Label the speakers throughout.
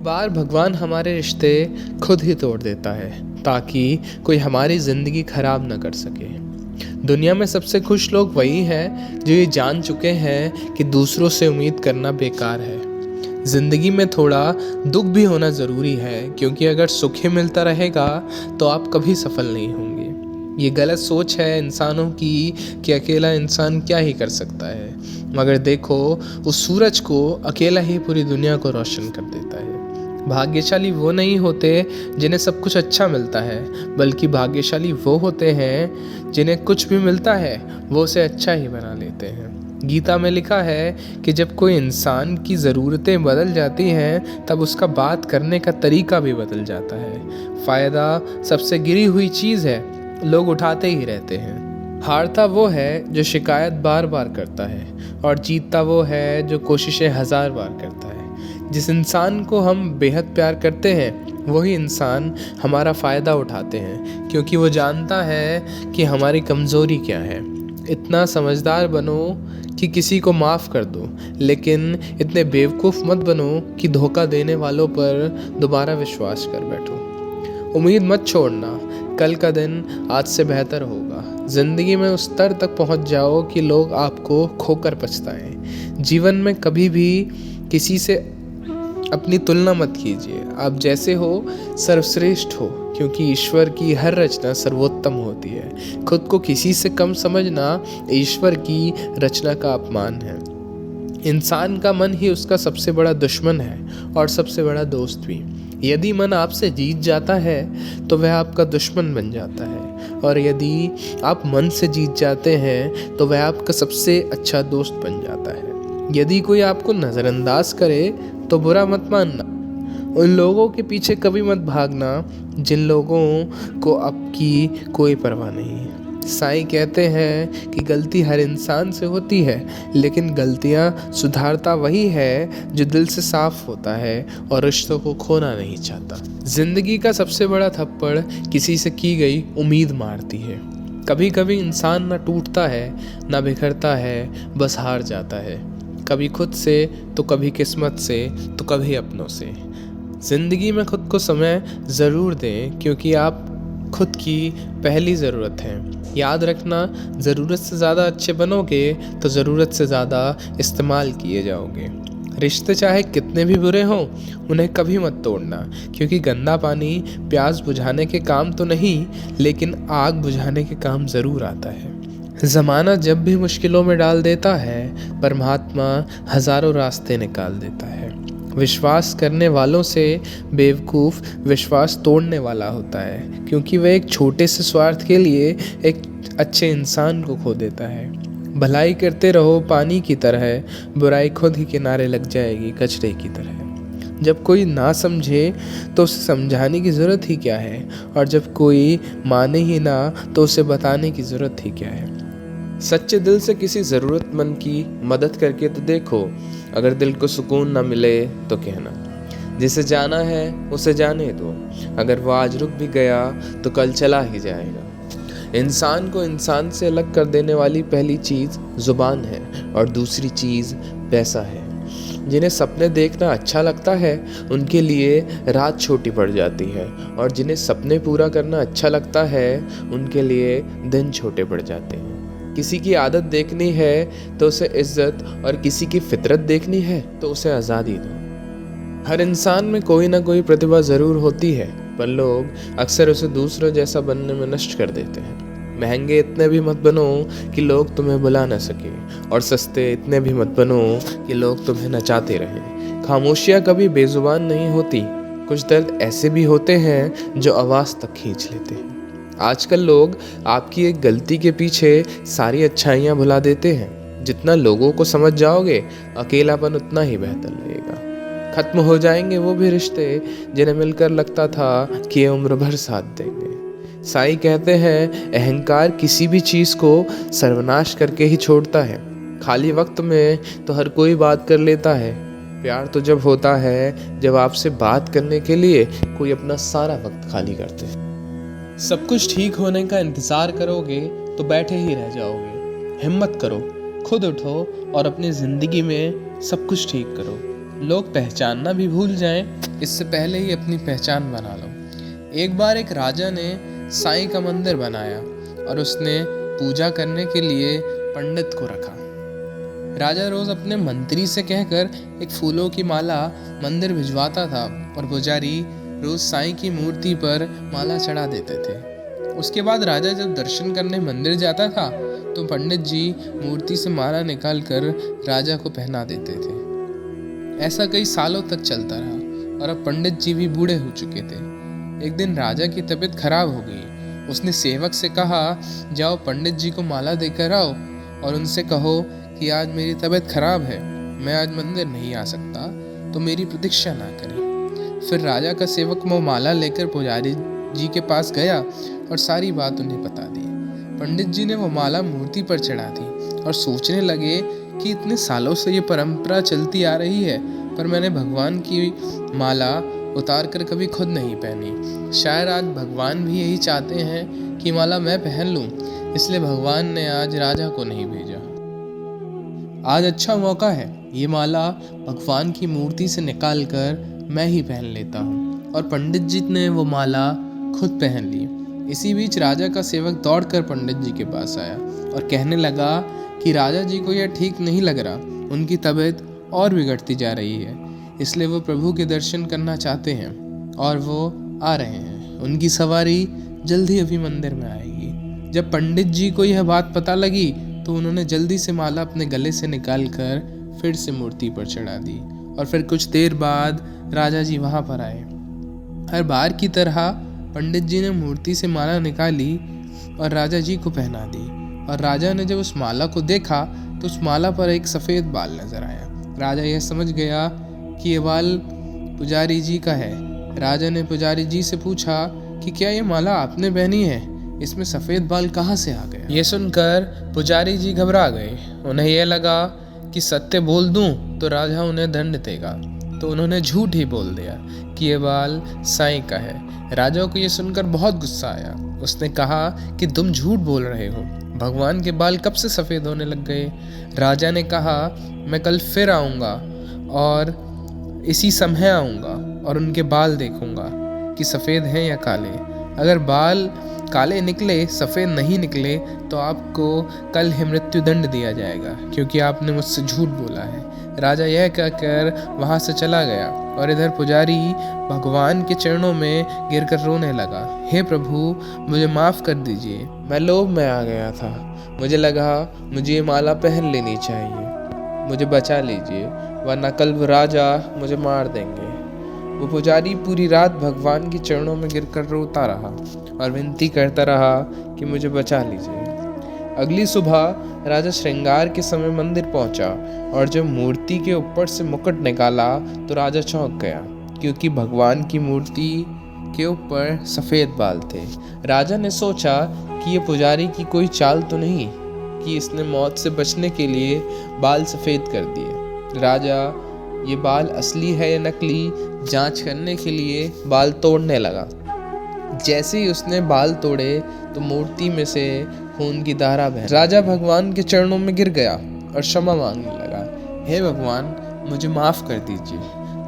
Speaker 1: बार भगवान हमारे रिश्ते खुद ही तोड़ देता है ताकि कोई हमारी ज़िंदगी खराब ना कर सके। दुनिया में सबसे खुश लोग वही हैं जो ये जान चुके हैं कि दूसरों से उम्मीद करना बेकार है। ज़िंदगी में थोड़ा दुख भी होना ज़रूरी है, क्योंकि अगर सुख ही मिलता रहेगा तो आप कभी सफल नहीं होंगे। ये गलत सोच है इंसानों की कि अकेला इंसान क्या ही कर सकता है, मगर देखो उस सूरज को अकेला ही पूरी दुनिया को रोशन कर देता है। भाग्यशाली वो नहीं होते जिन्हें सब कुछ अच्छा मिलता है, बल्कि भाग्यशाली वो होते हैं जिन्हें कुछ भी मिलता है वो उसे अच्छा ही बना लेते हैं। गीता में लिखा है कि जब कोई इंसान की ज़रूरतें बदल जाती हैं तब उसका बात करने का तरीका भी बदल जाता है। फ़ायदा सबसे गिरी हुई चीज़ है, लोग उठाते ही रहते हैं। हारता वो है जो शिकायत बार बार करता है, और जीतता वो है जो कोशिशें 1000 बार करता है। जिस इंसान को हम बेहद प्यार करते हैं वही इंसान हमारा फ़ायदा उठाते हैं, क्योंकि वो जानता है कि हमारी कमज़ोरी क्या है। इतना समझदार बनो कि किसी को माफ़ कर दो, लेकिन इतने बेवकूफ़ मत बनो कि धोखा देने वालों पर दोबारा विश्वास कर बैठो। उम्मीद मत छोड़ना, कल का दिन आज से बेहतर होगा। ज़िंदगी में उस स्तर तक पहुंच जाओ कि लोग आपको खोकर पछताएं। जीवन में कभी भी किसी से अपनी तुलना मत कीजिए। आप जैसे हो सर्वश्रेष्ठ हो, क्योंकि ईश्वर की हर रचना सर्वोत्तम होती है। खुद को किसी से कम समझना ईश्वर की रचना का अपमान है। इंसान का मन ही उसका सबसे बड़ा दुश्मन है और सबसे बड़ा दोस्त भी। यदि मन आपसे जीत जाता है तो वह आपका दुश्मन बन जाता है, और यदि आप मन से जीत जाते हैं तो वह आपका सबसे अच्छा दोस्त बन जाता है। यदि कोई आपको नज़रअंदाज करे तो बुरा मत मानना। उन लोगों के पीछे कभी मत भागना जिन लोगों को आपकी कोई परवाह नहीं है। साईं कहते हैं कि गलती हर इंसान से होती है, लेकिन गलतियां सुधारता वही है जो दिल से साफ होता है और रिश्तों को खोना नहीं चाहता। जिंदगी का सबसे बड़ा थप्पड़ किसी से की गई उम्मीद मारती है। कभी कभी इंसान ना टूटता है ना बिखरता है, बस हार जाता है। कभी खुद से तो कभी किस्मत से तो कभी अपनों से। ज़िंदगी में खुद को समय ज़रूर दें, क्योंकि आप खुद की पहली ज़रूरत है। याद रखना, ज़रूरत से ज़्यादा अच्छे बनोगे तो ज़रूरत से ज़्यादा इस्तेमाल किए जाओगे। रिश्ते चाहे कितने भी बुरे हों, उन्हें कभी मत तोड़ना, क्योंकि गंदा पानी प्यास बुझाने के काम तो नहीं, लेकिन आग बुझाने के काम ज़रूर आता है। ज़माना जब भी मुश्किलों में डाल देता है, परमात्मा हज़ारों रास्ते निकाल देता है। विश्वास करने वालों से बेवकूफ़ विश्वास तोड़ने वाला होता है, क्योंकि वह एक छोटे से स्वार्थ के लिए एक अच्छे इंसान को खो देता है। भलाई करते रहो पानी की तरह, बुराई खुद ही किनारे लग जाएगी कचरे की तरह। जब कोई ना समझे तो उसे समझाने की ज़रूरत ही क्या है, और जब कोई माने ही ना तो उसे बताने की ज़रूरत ही क्या है। सच्चे दिल से किसी ज़रूरतमंद की मदद करके तो देखो। अगर दिल को सुकून ना मिले तो कहना, जिसे जाना है उसे जाने दो। अगर वो आज रुक भी गया तो कल चला ही जाएगा। इंसान को इंसान से अलग कर देने वाली पहली चीज़ ज़ुबान है, और दूसरी चीज़ पैसा है। जिन्हें सपने देखना अच्छा लगता है उनके लिए रात छोटी पड़ जाती है, और जिन्हें सपने पूरा करना अच्छा लगता है उनके लिए दिन छोटे पड़ जाते हैं। किसी की आदत देखनी है तो उसे इज्जत, और किसी की फितरत देखनी है तो उसे आज़ादी दो। हर इंसान में कोई ना कोई प्रतिभा ज़रूर होती है, पर लोग अक्सर उसे दूसरों जैसा बनने में नष्ट कर देते हैं। महंगे इतने भी मत बनो कि लोग तुम्हें बुला ना सके, और सस्ते इतने भी मत बनो कि लोग तुम्हें नचाते रहें। खामोशियाँ कभी बेजुबान नहीं होती। कुछ दर्द ऐसे भी होते हैं जो आवाज़ तक खींच लेते हैं। आजकल लोग आपकी एक गलती के पीछे सारी अच्छाइयाँ भुला देते हैं। जितना लोगों को समझ जाओगे, अकेलापन उतना ही बेहतर लगेगा। खत्म हो जाएंगे वो भी रिश्ते जिन्हें मिलकर लगता था कि ये उम्र भर साथ देंगे। साईं कहते हैं, अहंकार किसी भी चीज़ को सर्वनाश करके ही छोड़ता है। खाली वक्त में तो हर कोई बात कर लेता है। प्यार तो जब होता है जब आपसे बात करने के लिए कोई अपना सारा वक्त खाली करते हैं। सब कुछ ठीक होने का इंतज़ार करोगे तो बैठे ही रह जाओगे। हिम्मत करो, खुद उठो और अपनी ज़िंदगी में सब कुछ ठीक करो। लोग पहचानना भी भूल जाएं, इससे पहले ही अपनी पहचान बना लो। एक बार एक राजा ने साईं का मंदिर बनाया और उसने पूजा करने के लिए पंडित को रखा। राजा रोज अपने मंत्री से कहकर एक फूलों की माला मंदिर भिजवाता था और पुजारी रोज साईं की मूर्ति पर माला चढ़ा देते थे। उसके बाद राजा जब दर्शन करने मंदिर जाता था तो पंडित जी मूर्ति से माला निकालकर राजा को पहना देते थे। ऐसा कई सालों तक चलता रहा और अब पंडित जी भी बूढ़े हो चुके थे। एक दिन राजा की तबीयत खराब हो गई। उसने सेवक से कहा, जाओ पंडित जी को माला देकर आओ और उनसे कहो कि आज मेरी तबीयत खराब है, मैं आज मंदिर नहीं आ सकता, तो मेरी प्रतीक्षा ना करें। फिर राजा का सेवक वो माला लेकर पुजारी जी के पास गया और सारी बात उन्हें बता दी। पंडित जी ने वो माला मूर्ति पर चढ़ा दी और सोचने लगे कि इतने सालों से ये परंपरा चलती आ रही है, पर मैंने भगवान की माला उतार कर कभी खुद नहीं पहनी। शायद आज भगवान भी यही चाहते हैं कि माला मैं पहन लूं, इसलिए भगवान ने आज राजा को नहीं भेजा। आज अच्छा मौका है, ये माला भगवान की मूर्ति से निकाल कर मैं ही पहन लेता हूँ। और पंडित जी ने वो माला खुद पहन ली। इसी बीच राजा का सेवक दौड़कर पंडित जी के पास आया और कहने लगा कि राजा जी को यह ठीक नहीं लग रहा, उनकी तबीयत और बिगड़ती जा रही है, इसलिए वो प्रभु के दर्शन करना चाहते हैं और वो आ रहे हैं। उनकी सवारी जल्दी अभी मंदिर में आएगी। जब पंडित जी को यह बात पता लगी तो उन्होंने जल्दी से माला अपने गले से निकालकर फिर से मूर्ति पर चढ़ा दी और फिर कुछ देर बाद राजा जी वहाँ पर आए। हर बार की तरह पंडित जी ने मूर्ति से माला निकाली और राजा जी को पहना दी। और राजा ने जब उस माला को देखा तो उस माला पर एक सफ़ेद बाल नजर आया। राजा यह समझ गया कि ये बाल पुजारी जी का है। राजा ने पुजारी जी से पूछा कि क्या ये माला आपने पहनी है, इसमें सफ़ेद बाल कहाँ से आ गया। ये सुनकर पुजारी जी घबरा गए। उन्हें यह लगा कि सत्य बोल दूं तो राजा उन्हें दंड देगा, तो उन्होंने झूठ ही बोल दिया कि ये बाल साईं का है। राजा को ये सुनकर बहुत गुस्सा आया। उसने कहा कि तुम झूठ बोल रहे हो, भगवान के बाल कब से सफ़ेद होने लग गए। राजा ने कहा, मैं कल फिर आऊँगा और इसी समय आऊँगा और उनके बाल देखूँगा कि सफ़ेद हैं या काले। अगर बाल काले निकले, सफ़ेद नहीं निकले, तो आपको कल ही मृत्यु दंड दिया जाएगा, क्योंकि आपने मुझसे झूठ बोला है। राजा यह कहकर वहाँ से चला गया और इधर पुजारी भगवान के चरणों में गिरकर रोने लगा। हे प्रभु, मुझे माफ़ कर दीजिए, मैं लोभ में आ गया था। मुझे लगा मुझे ये माला पहन लेनी चाहिए, मुझे बचा लीजिए, वरना कल वो राजा मुझे मार देंगे। वो पुजारी पूरी रात भगवान के चरणों में गिरकर रोता रहा और विनती करता रहा कि मुझे बचा लीजिए। अगली सुबह राजा श्रृंगार के समय मंदिर पहुंचा और जब मूर्ति के ऊपर से मुकुट निकाला तो राजा चौंक गया, क्योंकि भगवान की मूर्ति के ऊपर सफ़ेद बाल थे। राजा ने सोचा कि ये पुजारी की कोई चाल तो नहीं कि इसने मौत से बचने के लिए बाल सफ़ेद कर दिए। राजा ये बाल असली है या नकली जांच करने के लिए बाल तोड़ने लगा। जैसे ही उसने बाल तोड़े तो मूर्ति में से खून की धारा बह। राजा भगवान के चरणों में गिर गया और क्षमा मांगने लगा। हे भगवान, मुझे माफ़ कर दीजिए।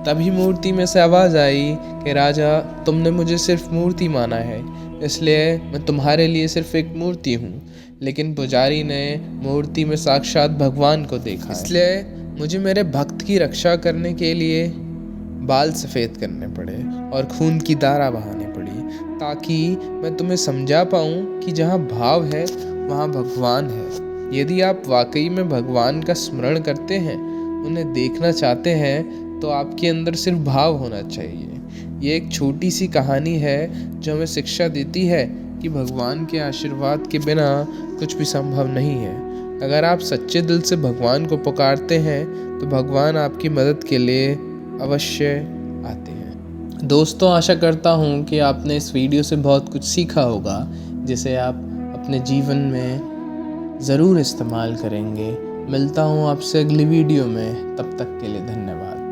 Speaker 1: तभी मूर्ति में से आवाज़ आई कि राजा, तुमने मुझे सिर्फ मूर्ति माना है, इसलिए मैं तुम्हारे लिए सिर्फ एक मूर्ति हूँ। लेकिन पुजारी ने मूर्ति में साक्षात भगवान को देखा, इसलिए मुझे मेरे भक्त की रक्षा करने के लिए बाल सफ़ेद करने पड़े और खून की धारा बहानी पड़ी, ताकि मैं तुम्हें समझा पाऊँ कि जहाँ भाव है वहाँ भगवान है। यदि आप वाकई में भगवान का स्मरण करते हैं, उन्हें देखना चाहते हैं, तो आपके अंदर सिर्फ भाव होना चाहिए। ये एक छोटी सी कहानी है जो हमें शिक्षा देती है कि भगवान के आशीर्वाद के बिना कुछ भी संभव नहीं है। अगर आप सच्चे दिल से भगवान को पुकारते हैं तो भगवान आपकी मदद के लिए अवश्य आते हैं। दोस्तों, आशा करता हूँ कि आपने इस वीडियो से बहुत कुछ सीखा होगा, जिसे आप अपने जीवन में ज़रूर इस्तेमाल करेंगे। मिलता हूँ आपसे अगली वीडियो में, तब तक के लिए धन्यवाद।